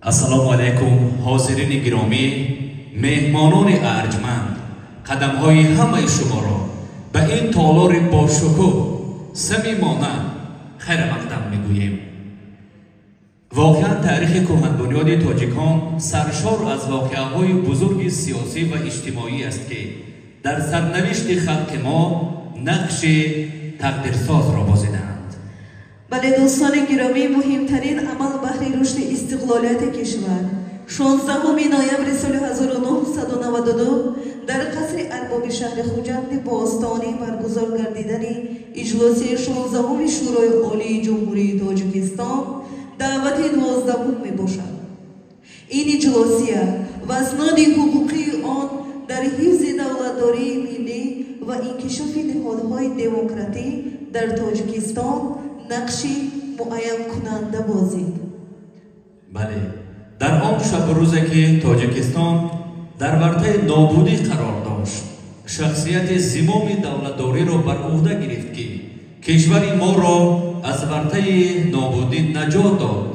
السلام علیکم حاضرین گرامی، مهمانان ارجمند، قدم های همه شما را به این تالار با شکوه صمیمانه خیر مقدم میگوییم. واقعا تاریخ کهن بنیاد تاجیکان سرشار از واقعه های بزرگ سیاسی و اجتماعی است که در سرنوشت خلق ما نقش تقدیرساز را بازیدند. بله دوستان گرامی، مهمترین عمل بهر رشد استقلالیت کشور 16 نوامبر سال 1992 در قصر ارباب شهر خوجند باستانی برگزار گردیدن اجلاس 16 شورای عالی جمهوری تاجیکستان دعوت 12 می باشد. این اجلاسیه و اسناد حقوقی آن در حفظ دولتداری ملی و انکشاف نهادهای دموکراتی در تاجیکستان نقشی معین کننده بازید. بله، در آن شب روزی که تاجیکستان در ورطه نابودی قرار داشت، شخصیت زمام دولتداری را بر عهده گرفت که کشور ما را از ورطه نابودی نجات داد